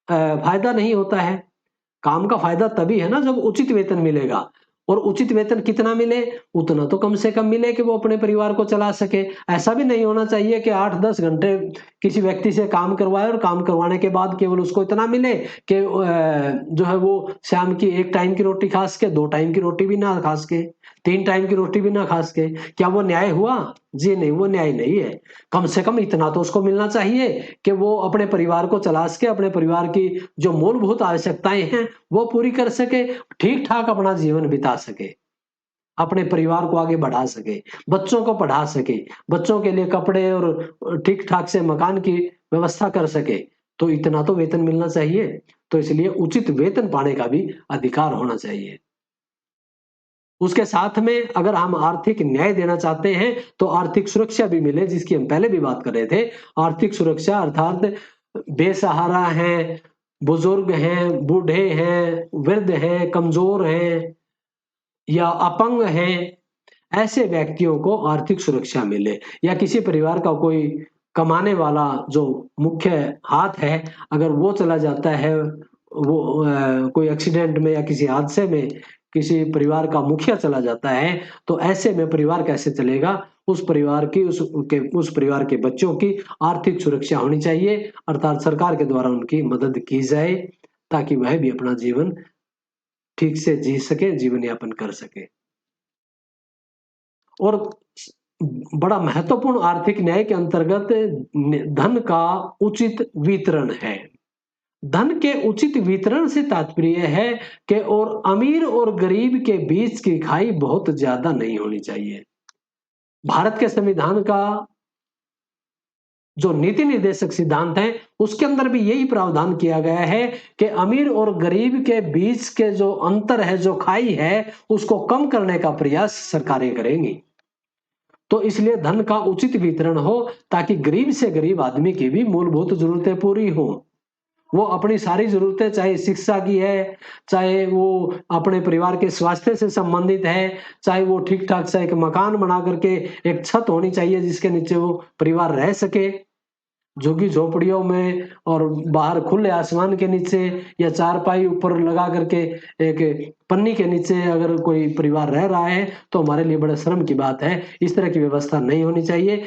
फायदा नहीं होता है। काम का फायदा तभी है ना जब उचित वेतन मिलेगा, और उचित वेतन कितना मिले, उतना तो कम से कम मिले कि वो अपने परिवार को चला सके। ऐसा भी नहीं होना चाहिए कि 8-10 घंटे किसी व्यक्ति से काम करवाए और काम करवाने के बाद केवल उसको इतना मिले कि जो है वो शाम की 1 टाइम की रोटी खा सके, 2 टाइम की रोटी भी ना खा सके, 3 टाइम की रोटी भी ना खा सके। क्या वो न्याय हुआ? जी नहीं, वो न्याय नहीं है। कम से कम इतना तो उसको मिलना चाहिए कि वो अपने परिवार को चला सके, अपने परिवार की जो मूलभूत आवश्यकताएं हैं वो पूरी कर सके, ठीक ठाक अपना जीवन बिता सके, अपने परिवार को आगे बढ़ा सके, बच्चों को पढ़ा सके, बच्चों के लिए कपड़े और ठीक ठाक से मकान की व्यवस्था कर सके। तो इतना तो वेतन मिलना चाहिए। तो इसलिए उचित वेतन पाने का भी अधिकार होना चाहिए। उसके साथ में अगर हम आर्थिक न्याय देना चाहते हैं तो आर्थिक सुरक्षा भी मिले, जिसकी हम पहले भी बात कर रहे थे। आर्थिक सुरक्षा अर्थात बेसहारा हैं, बुजुर्ग हैं, बूढ़े हैं, वृद्ध हैं, कमजोर हैं या अपंग हैं, ऐसे व्यक्तियों को आर्थिक सुरक्षा मिले। या किसी परिवार का कोई कमाने वाला जो मुख्य हाथ है, अगर वो चला जाता है, वो कोई एक्सीडेंट में या किसी हादसे में किसी परिवार का मुखिया चला जाता है, तो ऐसे में परिवार कैसे चलेगा? उस परिवार की उस परिवार के बच्चों की आर्थिक सुरक्षा होनी चाहिए, अर्थात सरकार के द्वारा उनकी मदद की जाए, ताकि वह भी अपना जीवन ठीक से जी सके, जीवन यापन कर सके। और बड़ा महत्वपूर्ण आर्थिक न्याय के अंतर्गत धन का उचित वितरण है। धन के उचित वितरण से तात्पर्य है कि और अमीर और गरीब के बीच की खाई बहुत ज्यादा नहीं होनी चाहिए। भारत के संविधान का जो नीति निर्देशक सिद्धांत है उसके अंदर भी यही प्रावधान किया गया है कि अमीर और गरीब के बीच के जो अंतर है, जो खाई है, उसको कम करने का प्रयास सरकारें करेंगी। तो इसलिए धन का उचित वितरण हो, ताकि गरीब से गरीब आदमी की भी मूलभूत जरूरतें पूरी हो। वो अपनी सारी जरूरतें, चाहे शिक्षा की है, चाहे वो अपने परिवार के स्वास्थ्य से संबंधित है, चाहे वो ठीक ठाक से एक मकान बना करके एक छत होनी चाहिए जिसके नीचे वो परिवार रह सके, झुग्गी झोपड़ियों में और बाहर खुले आसमान के नीचे या चारपाई ऊपर लगा करके एक पन्नी के नीचे अगर कोई परिवार रह रहा है तो हमारे लिए बड़े शर्म की बात है। इस तरह की व्यवस्था नहीं होनी चाहिए।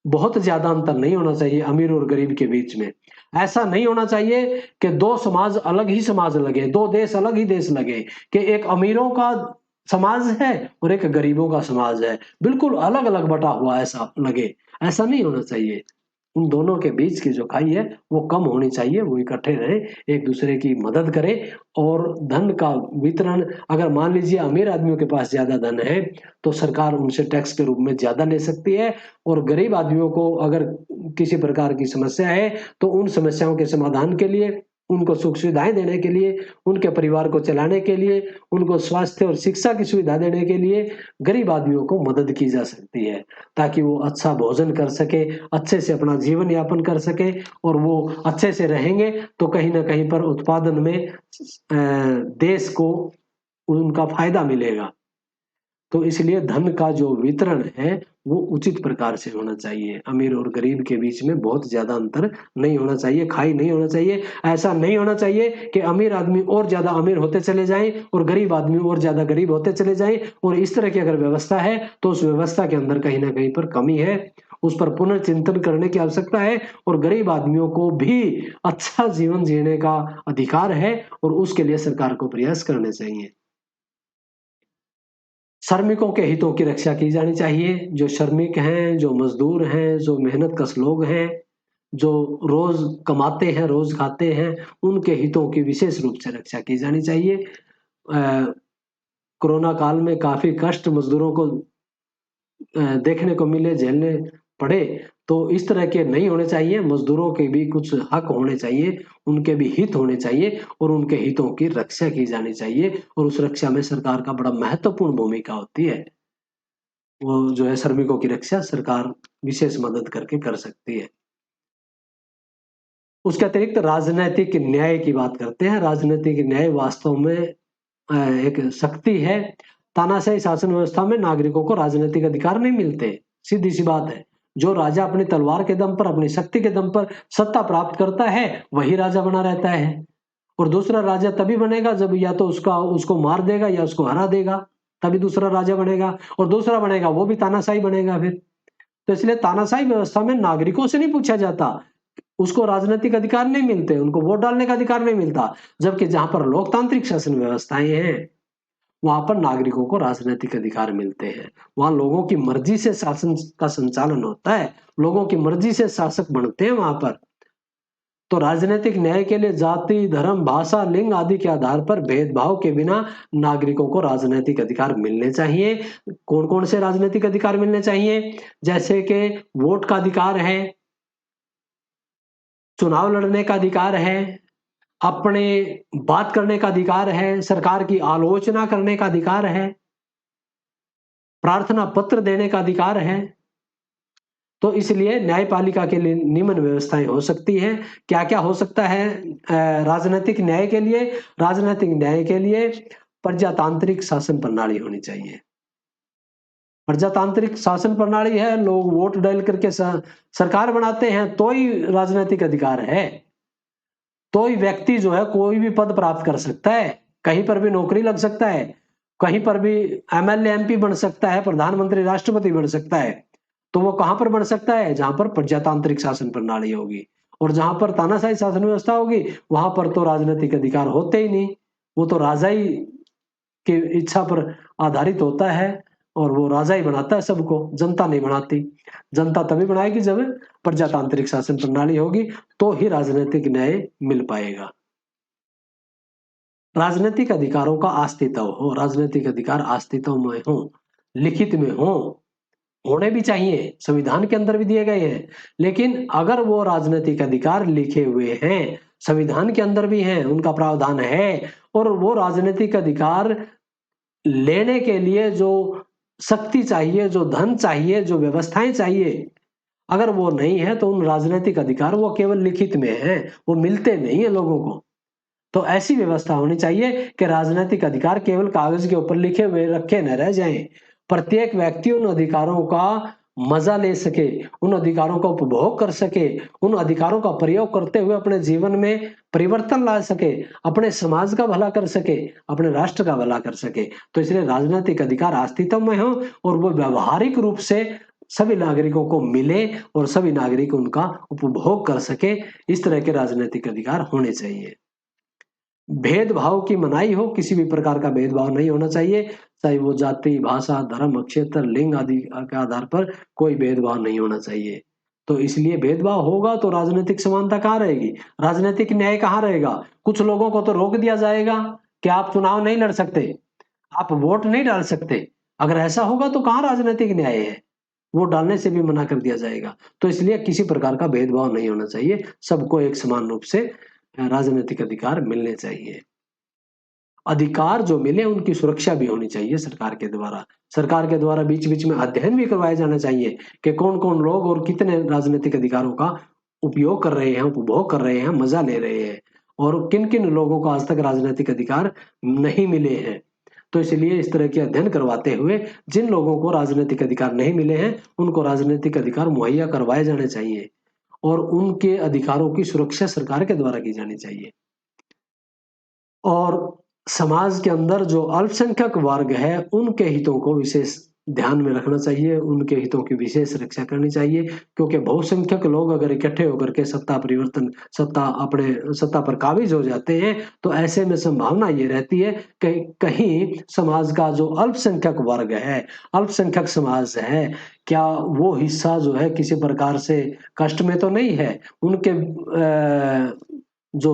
बहुत ज्यादा अंतर नहीं होना चाहिए अमीर और गरीब के बीच में। ऐसा नहीं होना चाहिए कि दो समाज अलग ही समाज लगे, दो देश अलग ही देश लगे, कि एक अमीरों का समाज है और एक गरीबों का समाज है, बिल्कुल अलग अलग बटा हुआ ऐसा लगे। ऐसा नहीं होना चाहिए। उन दोनों के बीच की जो खाई है वो कम होनी चाहिए, वो इकट्ठे रहे, एक दूसरे की मदद करें। और धन का वितरण, अगर मान लीजिए अमीर आदमियों के पास ज्यादा धन है तो सरकार उनसे टैक्स के रूप में ज्यादा ले सकती है, और गरीब आदमियों को अगर किसी प्रकार की समस्या है तो उन समस्याओं के समाधान के लिए, उनको सुख सुविधाएं देने के लिए, उनके परिवार को चलाने के लिए, उनको स्वास्थ्य और शिक्षा की सुविधा देने के लिए गरीब आदमियों को मदद की जा सकती है, ताकि वो अच्छा भोजन कर सके, अच्छे से अपना जीवन यापन कर सके, और वो अच्छे से रहेंगे तो कहीं ना कहीं पर उत्पादन में देश को उनका फायदा मिलेगा। तो इसलिए धन का जो वितरण है वो उचित प्रकार से होना चाहिए। अमीर और गरीब के बीच में बहुत ज्यादा अंतर नहीं होना चाहिए, खाई नहीं होना चाहिए। ऐसा नहीं होना चाहिए कि अमीर आदमी और ज्यादा अमीर होते चले जाएं और गरीब आदमी और ज्यादा गरीब होते चले जाएं। और इस तरह की अगर व्यवस्था है तो उस व्यवस्था के अंदर कहीं ना कहीं पर कमी है, उस पर पुनर्चिंतन करने की आवश्यकता है। और गरीब आदमियों को भी अच्छा जीवन जीने का अधिकार है और उसके लिए सरकार को प्रयास करने चाहिए। श्रमिकों के हितों की रक्षा की जानी चाहिए। जो श्रमिक हैं, जो मजदूर हैं, जो मेहनतकश लोग हैं, जो रोज कमाते हैं, रोज खाते हैं, उनके हितों की विशेष रूप से रक्षा की जानी चाहिए। कोरोना काल में काफी कष्ट मजदूरों को देखने को मिले, झेलने पड़े, तो इस तरह के नहीं होने चाहिए। मजदूरों के भी कुछ हक होने चाहिए, उनके भी हित होने चाहिए और उनके हितों की रक्षा की जानी चाहिए। और उस रक्षा में सरकार का बड़ा महत्वपूर्ण भूमिका होती है। वो जो है श्रमिकों की रक्षा सरकार विशेष मदद करके कर सकती है। उसके अतिरिक्त राजनैतिक न्याय की बात करते हैं। राजनैतिक न्याय वास्तव में एक शक्ति है। तानाशाही शासन व्यवस्था में नागरिकों को राजनीतिक अधिकार नहीं मिलते, सीधी सी बात है। जो राजा अपनी तलवार के दम पर, अपनी शक्ति के दम पर सत्ता प्राप्त करता है, वही राजा बना रहता है। और दूसरा राजा तभी बनेगा जब या तो उसको मार देगा या उसको हरा देगा, तभी दूसरा राजा बनेगा। और दूसरा बनेगा वो भी तानाशाही बनेगा फिर। तो इसलिए तानाशाही व्यवस्था में नागरिकों से नहीं पूछा जाता, उसको राजनीतिक अधिकार नहीं मिलते, उनको वोट डालने का अधिकार नहीं मिलता। जबकि जहां पर लोकतांत्रिक शासन व्यवस्थाएं हैं वहां पर नागरिकों को राजनीतिक अधिकार मिलते हैं। वहां लोगों की मर्जी से शासन का संचालन होता है, लोगों की मर्जी से शासक बनते हैं वहां पर। तो राजनीतिक न्याय के लिए जाति, धर्म, भाषा, लिंग आदि के आधार पर भेदभाव के बिना नागरिकों को राजनीतिक अधिकार मिलने चाहिए। कौन कौन से राजनीतिक अधिकार मिलने चाहिए? जैसे कि वोट का अधिकार है, चुनाव लड़ने का अधिकार है, अपने बात करने का अधिकार है, सरकार की आलोचना करने का अधिकार है, प्रार्थना पत्र देने का अधिकार है। तो इसलिए न्यायपालिका के लिए निम्न व्यवस्थाएं हो सकती हैं। क्या क्या हो सकता है राजनीतिक न्याय के लिए? राजनीतिक न्याय के लिए प्रजातांत्रिक शासन प्रणाली होनी चाहिए। प्रजातांत्रिक शासन प्रणाली है, लोग वोट डाल करके सरकार बनाते हैं, तो ही राजनीतिक अधिकार है। तो ही व्यक्ति जो है कोई भी पद प्राप्त कर सकता है, कहीं पर भी नौकरी लग सकता है, कहीं पर भी एमएलए एमपी बन सकता है, प्रधानमंत्री राष्ट्रपति बन सकता है। तो वो कहां पर बन सकता है? जहां पर प्रजातांत्रिक शासन प्रणाली होगी। और जहां पर तानाशाही शासन व्यवस्था होगी वहां पर तो राजनीतिक अधिकार होते ही नहीं, वो तो राजा ही की इच्छा पर आधारित होता है और वो राजा ही बनाता है सबको, जनता नहीं बनाती। जनता तभी बनाएगी जब प्रजातांत्रिक शासन प्रणाली होगी, तो ही राजनीतिक न्याय मिल पाएगा। राजनीतिक अधिकारों का अस्तित्व हो, राजनीतिक अधिकार अस्तित्व में हो, लिखित में हो, होने भी चाहिए, संविधान के अंदर भी दिए गए हैं। लेकिन अगर वो राजनीतिक अधिकार लिखे हुए हैं, संविधान के अंदर भी हैं, उनका प्रावधान है, और वो राजनीतिक अधिकार लेने के लिए जो शक्ति चाहिए, जो धन चाहिए, जो व्यवस्थाएं चाहिए, अगर वो नहीं है तो उन राजनीतिक अधिकार वो केवल लिखित में है, वो मिलते नहीं है लोगों को। तो ऐसी व्यवस्था होनी चाहिए कि राजनीतिक अधिकार केवल कागज के ऊपर लिखे हुए रखे न रह जाएं। प्रत्येक व्यक्ति उन अधिकारों का मजा ले सके, उन अधिकारों का उपभोग कर सके, उन अधिकारों का प्रयोग करते हुए अपने जीवन में परिवर्तन ला सके, अपने समाज का भला कर सके, अपने राष्ट्र का भला कर सके। तो इसलिए राजनीतिक अधिकार अस्तित्व में हो और वो व्यवहारिक रूप से सभी नागरिकों को मिले और सभी नागरिक उनका उपभोग कर सके। इस तरह के राजनीतिक अधिकार होने चाहिए। भेदभाव की मनाही हो, किसी भी प्रकार का भेदभाव नहीं होना चाहिए, चाहे वो जाति, भाषा, धर्म, क्षेत्र, लिंग आदि के आधार पर कोई भेदभाव नहीं होना चाहिए। तो इसलिए भेदभाव होगा तो राजनीतिक समानता कहाँ रहेगी, राजनीतिक न्याय कहाँ रहेगा? कुछ लोगों को तो रोक दिया जाएगा कि आप चुनाव नहीं लड़ सकते, आप वोट नहीं डाल सकते। अगर ऐसा होगा तो कहाँ राजनीतिक न्याय है? वोट डालने से भी मना कर दिया जाएगा। तो इसलिए किसी प्रकार का भेदभाव नहीं होना चाहिए, सबको एक समान रूप से राजनीतिक अधिकार मिलने चाहिए। अधिकार जो मिले उनकी सुरक्षा भी होनी चाहिए सरकार के द्वारा। सरकार के द्वारा बीच बीच में अध्ययन भी करवाया जाना चाहिए कि कौन कौन लोग और कितने राजनीतिक अधिकारों का उपयोग कर रहे हैं, उपभोग कर रहे हैं, मजा ले रहे हैं, और किन किन लोगों को आज तक राजनीतिक अधिकार नहीं मिले हैं। तो इसलिए इस तरह के अध्ययन करवाते हुए जिन लोगों को राजनीतिक अधिकार नहीं मिले हैं उनको राजनीतिक अधिकार मुहैया करवाए जाने चाहिए और उनके अधिकारों की सुरक्षा सरकार के द्वारा की जानी चाहिए। और समाज के अंदर जो अल्पसंख्यक वर्ग है उनके हितों को विशेष ध्यान में रखना चाहिए, उनके हितों की विशेष रक्षा करनी चाहिए, क्योंकि बहुसंख्यक लोग अगर इकट्ठे होकर के सत्ता पर काबिज हो जाते हैं तो ऐसे में संभावना ये रहती है कि कहीं समाज का जो अल्पसंख्यक वर्ग है, अल्पसंख्यक समाज है, क्या वो हिस्सा जो है किसी प्रकार से कष्ट में तो नहीं है, उनके जो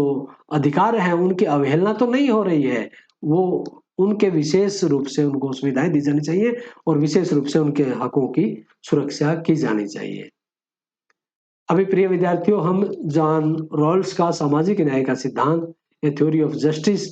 अधिकार हैं उनकी अवहेलना तो नहीं हो रही है, वो उनके विशेष रूप से उनको सुविधाएं दी जानी चाहिए और विशेष रूप से उनके हकों की सुरक्षा की जानी चाहिए। अभी प्रिय विद्यार्थियों, हम जॉन रॉल्स का सामाजिक न्याय का सिद्धांत, ए थ्योरी ऑफ जस्टिस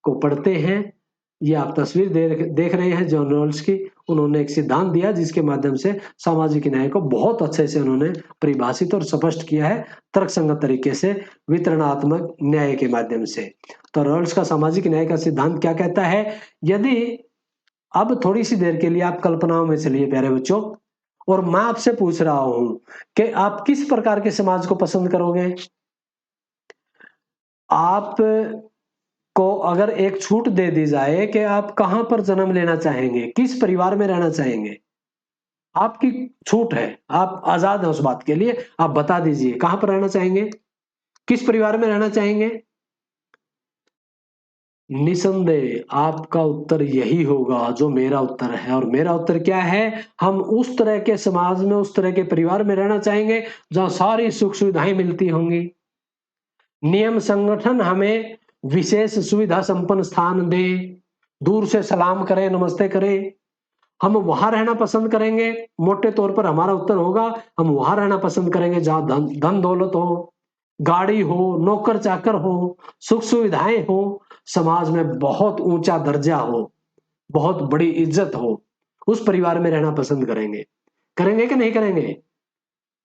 को पढ़ते हैं। ये आप तस्वीर देख रहे हैं जॉन रॉल्स की। उन्होंने एक सिद्धांत दिया जिसके माध्यम से सामाजिक न्याय को बहुत अच्छे से उन्होंने परिभाषित और स्पष्ट किया है तर्कसंगत तरीके से, वितरणात्मक न्याय के माध्यम से। तो रॉल्स का सामाजिक न्याय का सिद्धांत क्या कहता है? यदि अब थोड़ी सी देर के लिए आप कल्पनाओं में चलिए प्यारे बच्चों, और मैं आपसे पूछ रहा हूं कि आप किस प्रकार के समाज को पसंद करोगे? आप को अगर एक छूट दे दी जाए कि आप कहां पर जन्म लेना चाहेंगे, किस परिवार में रहना चाहेंगे, आपकी छूट है, आप आजाद हैं उस बात के लिए, आप बता दीजिए कहां पर रहना चाहेंगे, किस परिवार में रहना चाहेंगे? निसंदेह आपका उत्तर यही होगा जो मेरा उत्तर है। और मेरा उत्तर क्या है? हम उस तरह के समाज में, उस तरह के परिवार में रहना चाहेंगे जहां सारी सुख सुविधाएं मिलती होंगी, नियम संगठन हमें विशेष सुविधा संपन्न स्थान दे, दूर से सलाम करें, नमस्ते करें, हम वहां रहना पसंद करेंगे। मोटे तौर पर हमारा उत्तर होगा हम वहां रहना पसंद करेंगे जहां धन दौलत हो, गाड़ी हो, नौकर चाकर हो, सुख सुविधाएं हो, समाज में बहुत ऊंचा दर्जा हो, बहुत बड़ी इज्जत हो, उस परिवार में रहना पसंद करेंगे। करेंगे कि नहीं करेंगे?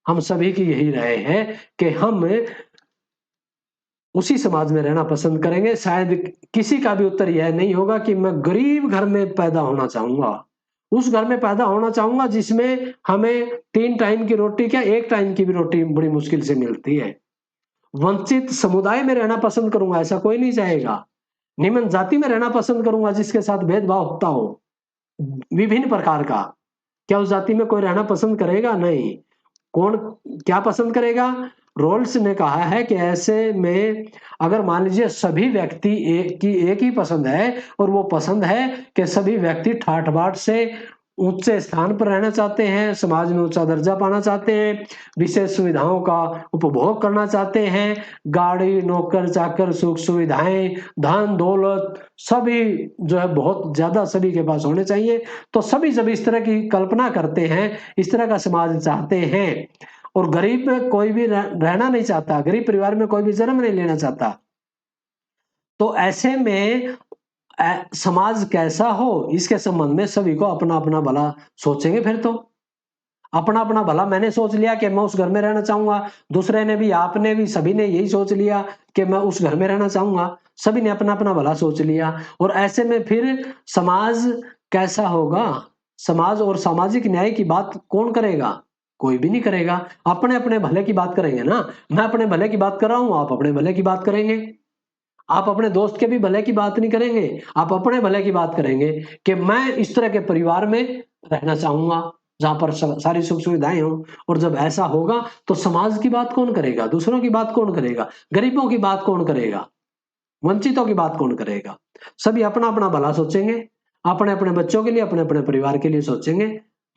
हम सभी की यही राय है कि हम उसी समाज में रहना पसंद करेंगे। शायद किसी का भी उत्तर यह नहीं होगा कि मैं गरीब घर में पैदा होना चाहूंगा, उस घर में पैदा होना चाहूंगा जिसमें हमें 3 टाइम की रोटी, क्या 1 टाइम की भी रोटी बड़ी मुश्किल से मिलती है। वंचित समुदाय में रहना पसंद करूंगा, ऐसा कोई नहीं चाहेगा। निम्न जाति में रहना पसंद करूंगा जिसके साथ भेदभाव होता हो विभिन्न प्रकार का। क्या उस जाति में कोई रहना पसंद करेगा? नहीं। कौन क्या पसंद करेगा? रोल्स ने कहा है कि ऐसे में अगर मान लीजिए सभी व्यक्ति एक ही पसंद है, और वो पसंद है कि सभी व्यक्ति ठाठ बाट से ऊंचे स्थान पर रहना चाहते हैं, समाज में ऊंचा दर्जा पाना चाहते हैं, विशेष सुविधाओं का उपभोग करना चाहते हैं, गाड़ी, नौकर चाकर, सुख सुविधाएं, धन दौलत सभी जो है बहुत ज्यादा सभी के पास होने चाहिए। तो सभी जब इस तरह की कल्पना करते हैं, इस तरह का समाज चाहते हैं, और गरीब में कोई भी रहना नहीं चाहता, गरीब परिवार में कोई भी जन्म नहीं लेना चाहता, तो ऐसे में समाज कैसा हो इसके संबंध में सभी को अपना अपना भला सोचेंगे। फिर तो अपना अपना भला मैंने सोच लिया कि मैं उस घर में रहना चाहूंगा, दूसरे ने भी, आपने भी, सभी ने यही सोच लिया कि मैं उस घर में रहना चाहूंगा, सभी ने अपना अपना भला सोच लिया। और ऐसे में फिर समाज कैसा होगा? समाज और सामाजिक न्याय की बात कौन करेगा? कोई भी नहीं करेगा। अपने अपने भले की बात करेंगे ना। मैं अपने भले की बात कर रहा हूं, आप अपने भले की बात करेंगे। आप अपने दोस्त के भी भले की बात नहीं करेंगे, आप अपने भले की बात करेंगे कि मैं इस तरह के परिवार में रहना चाहूंगा जहां पर सारी सुख सुविधाएं हो। और जब ऐसा होगा तो समाज की बात कौन करेगा? दूसरों की बात कौन करेगा? गरीबों की बात कौन करेगा? वंचितों की बात कौन करेगा? सभी अपना अपना भला सोचेंगे, अपने अपने बच्चों के लिए, अपने अपने परिवार के लिए सोचेंगे,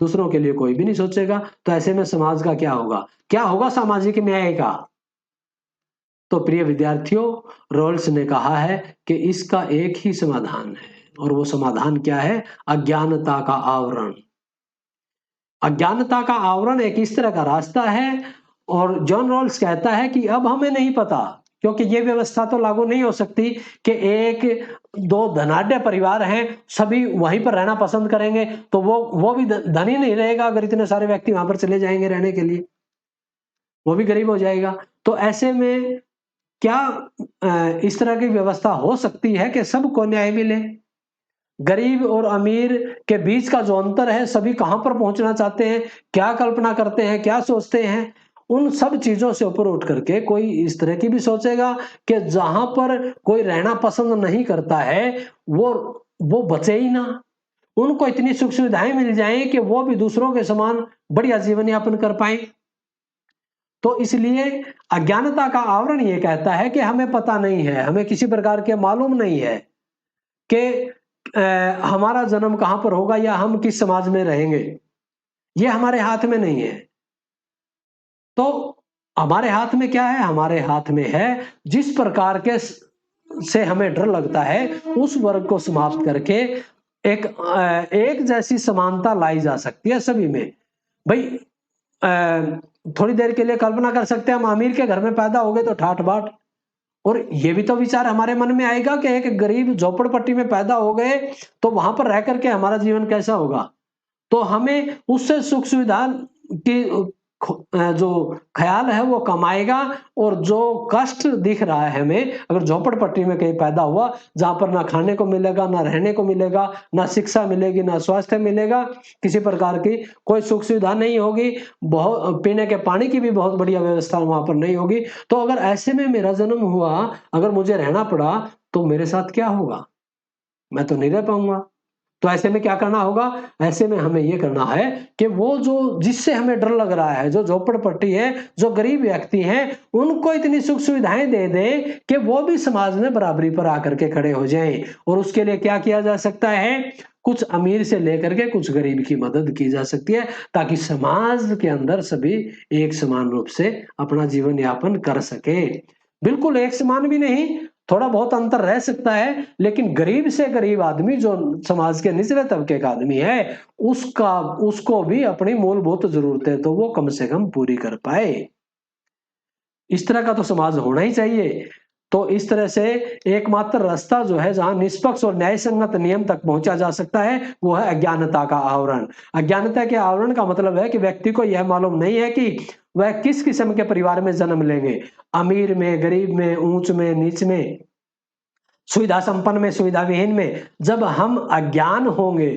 दूसरों के लिए कोई भी नहीं सोचेगा। तो ऐसे में समाज का क्या होगा? क्या होगा सामाजिक न्याय का? तो प्रिय विद्यार्थियों, रॉल्स ने कहा है कि इसका एक ही समाधान है, और वो समाधान क्या है? अज्ञानता का आवरण। अज्ञानता का आवरण एक इस तरह का रास्ता है, और जॉन रॉल्स कहता है कि अब हमें नहीं पता, क्योंकि ये व्यवस्था तो लागू नहीं हो सकती कि एक दो धनाढ्य परिवार हैं, सभी वहीं पर रहना पसंद करेंगे, तो वो भी धनी नहीं रहेगा अगर इतने सारे व्यक्ति वहां पर चले जाएंगे रहने के लिए, वो भी गरीब हो जाएगा। तो ऐसे में क्या इस तरह की व्यवस्था हो सकती है कि सबको न्याय मिले? गरीब और अमीर के बीच का जो अंतर है, सभी कहां पर पहुंचना चाहते हैं, क्या कल्पना करते हैं, क्या सोचते हैं, उन सब चीजों से ऊपर उठ करके कोई इस तरह की भी सोचेगा कि जहां पर कोई रहना पसंद नहीं करता है वो बचे ही ना, उनको इतनी सुख सुविधाएं मिल जाएं कि वो भी दूसरों के समान बढ़िया जीवन यापन कर पाए। तो इसलिए अज्ञानता का आवरण ये कहता है कि हमें पता नहीं है, हमें किसी प्रकार के मालूम नहीं है कि हमारा जन्म कहां पर होगा या हम किस समाज में रहेंगे, ये हमारे हाथ में नहीं है। तो हमारे हाथ में क्या है? हमारे हाथ में है जिस प्रकार के से हमें डर लगता है उस वर्ग को समाप्त करके एक जैसी समानता लाई जा सकती है सभी में। भाई थोड़ी देर के लिए कल्पना कर सकते हैं, हम अमीर के घर में पैदा हो गए तो ठाठ बाट, और ये भी तो विचार हमारे मन में आएगा कि एक गरीब झोपड़पट्टी में पैदा हो गए तो वहां पर रह करके हमारा जीवन कैसा होगा। तो हमें उससे सुख सुविधा की जो ख्याल है वो कमाएगा, और जो कष्ट दिख रहा है हमें, अगर झोपड़पट्टी में कहीं पैदा हुआ जहां पर ना खाने को मिलेगा, ना रहने को मिलेगा, ना शिक्षा मिलेगी, ना स्वास्थ्य मिलेगा, किसी प्रकार की कोई सुख सुविधा नहीं होगी, बहुत पीने के पानी की भी बहुत बढ़िया व्यवस्था वहां पर नहीं होगी, तो अगर ऐसे में मेरा जन्म हुआ, अगर मुझे रहना पड़ा तो मेरे साथ क्या होगा? मैं तो नहीं रह पाऊंगा। तो ऐसे में क्या करना होगा? ऐसे में हमें ये करना है कि वो जो जिससे हमें डर लग रहा है, जो झोपड़पट्टी है, जो गरीब व्यक्ति हैं, उनको इतनी सुख सुविधाएं दे दें कि वो भी समाज में बराबरी पर आकर के खड़े हो जाएं। और उसके लिए क्या किया जा सकता है? कुछ अमीर से लेकर के कुछ गरीब की मदद की जा सकती है, ताकि समाज के अंदर सभी एक समान रूप से अपना जीवन यापन कर सके। बिल्कुल एक समान भी नहीं, थोड़ा बहुत अंतर रह सकता है, लेकिन गरीब से गरीब आदमी जो समाज के निचले तबके का आदमी है, उसको भी अपनी मूलभूत जरूरतें तो वो कम से कम पूरी कर पाए। इस तरह का तो समाज होना ही चाहिए। तो इस तरह से एकमात्र रास्ता जो है जहां निष्पक्ष और न्याय संगत नियम तक पहुंचा जा सकता है वो है अज्ञानता का आवरण। अज्ञानता के आवरण का मतलब है कि व्यक्ति को यह मालूम नहीं है कि वह किस किस्म के परिवार में जन्म लेंगे, अमीर में, गरीब में, ऊंच में, नीच में, सुविधा संपन्न में, सुविधा विहीन में। जब हम अज्ञान होंगे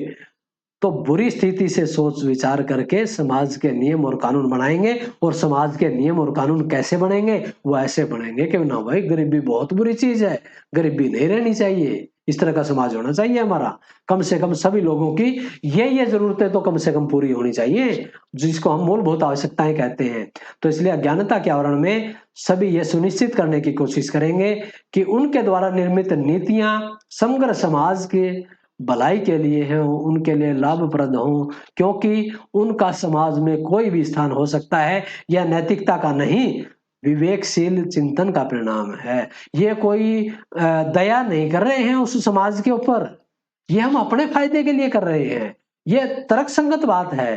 तो बुरी स्थिति से सोच विचार करके समाज के नियम और कानून बनाएंगे, और समाज के नियम और कानून कैसे बनेंगे? वो ऐसे बनेंगे कि ना भाई गरीबी बहुत बुरी चीज है, गरीबी नहीं रहनी चाहिए, इस तरह का समाज होना चाहिए हमारा। कम से कम सभी लोगों की ये जरूरतें तो कम से कम पूरी होनी चाहिए, जिसको हम मूलभूत आवश्यकताएं कहते हैं। तो इसलिए अज्ञानता के आवरण में सभी ये सुनिश्चित करने की कोशिश करेंगे कि उनके द्वारा निर्मित नीतियां समग्र समाज के भलाई के लिए है, उनके लिए लाभप्रद हो, क्योंकि उनका समाज में कोई भी स्थान हो सकता है। यह नैतिकता का नहीं, विवेकशील चिंतन का परिणाम है। ये कोई दया नहीं कर रहे हैं उस समाज के ऊपर, ये हम अपने फायदे के लिए कर रहे हैं। ये तर्कसंगत बात है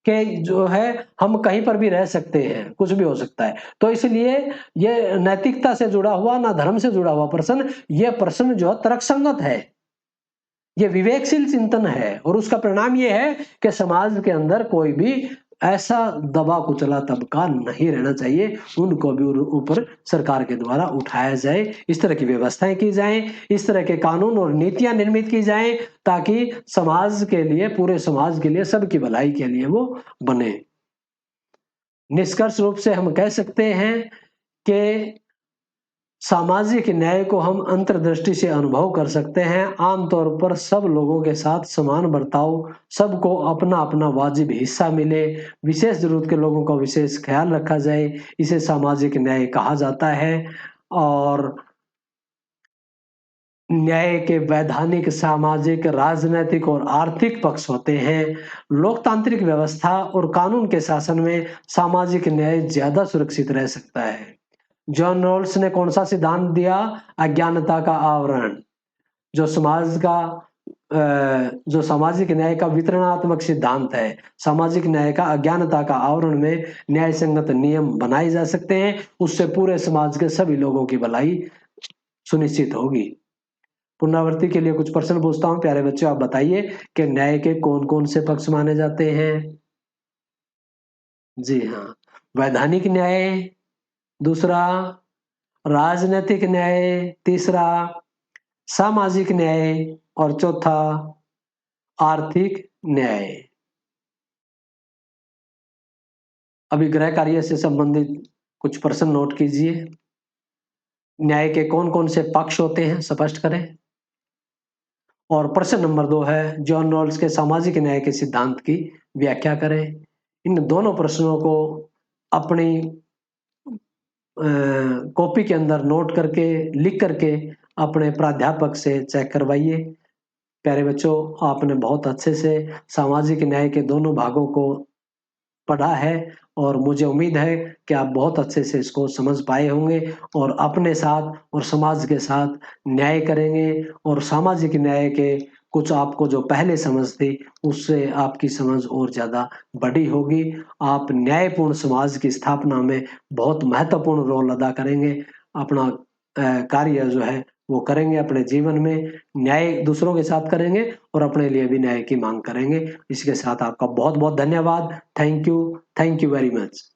कि जो है हम कहीं पर भी रह सकते हैं, कुछ भी हो सकता है। तो इसलिए ये नैतिकता से जुड़ा हुआ, ना धर्म से जुड़ा हुआ प्रश्न, ये प्रश्न जो तर्कसंगत है, ये विवेकशील चिंतन है, और उसका परिणाम ये है कि समाज के अंदर कोई भी ऐसा दबा कुचला तबका नहीं रहना चाहिए, उनको भी ऊपर सरकार के द्वारा उठाया जाए, इस तरह की व्यवस्थाएं की जाएं, इस तरह के कानून और नीतियां निर्मित की जाएं, ताकि समाज के लिए, पूरे समाज के लिए, सबकी भलाई के लिए वो बने। निष्कर्ष रूप से हम कह सकते हैं कि सामाजिक न्याय को हम अंतर्दृष्टि से अनुभव कर सकते हैं। आमतौर पर सब लोगों के साथ समान बर्ताव, सबको अपना अपना वाजिब हिस्सा मिले, विशेष जरूरत के लोगों का विशेष ख्याल रखा जाए, इसे सामाजिक न्याय कहा जाता है। और न्याय के वैधानिक, सामाजिक, राजनैतिक और आर्थिक पक्ष होते हैं। लोकतांत्रिक व्यवस्था और कानून के शासन में सामाजिक न्याय ज्यादा सुरक्षित रह सकता है। जॉन रॉल्स ने कौन सा सिद्धांत दिया? अज्ञानता का आवरण, जो समाज का जो सामाजिक न्याय का वितरणात्मक सिद्धांत है। सामाजिक न्याय का अज्ञानता का आवरण में न्याय संगत नियम बनाए जा सकते हैं, उससे पूरे समाज के सभी लोगों की भलाई सुनिश्चित होगी। पुनरावृत्ति के लिए कुछ प्रश्न पूछता हूं, प्यारे बच्चों आप बताइए कि न्याय के कौन कौन से पक्ष माने जाते हैं? जी हाँ, वैधानिक न्याय, दूसरा राजनीतिक न्याय, तीसरा सामाजिक न्याय और चौथा आर्थिक न्याय। अभी गृह कार्य से संबंधित कुछ प्रश्न नोट कीजिए। न्याय के कौन कौन से पक्ष होते हैं स्पष्ट करें। और प्रश्न नंबर 2 है जॉन रॉल्स के सामाजिक न्याय के सिद्धांत की व्याख्या करें। इन दोनों प्रश्नों को अपनी कॉपी के अंदर नोट करके लिख करके अपने प्राध्यापक से चेक करवाइए। प्यारे बच्चों, आपने बहुत अच्छे से सामाजिक न्याय के दोनों भागों को पढ़ा है और मुझे उम्मीद है कि आप बहुत अच्छे से इसको समझ पाए होंगे और अपने साथ और समाज के साथ न्याय करेंगे और सामाजिक न्याय के कुछ आपको जो पहले समझ थी उससे आपकी समझ और ज़्यादा बड़ी होगी। आप न्यायपूर्ण समाज की स्थापना में बहुत महत्वपूर्ण रोल अदा करेंगे। अपना कार्य जो है वो करेंगे, अपने जीवन में न्याय दूसरों के साथ करेंगे और अपने लिए भी न्याय की मांग करेंगे। इसके साथ आपका बहुत बहुत धन्यवाद। Thank you very much.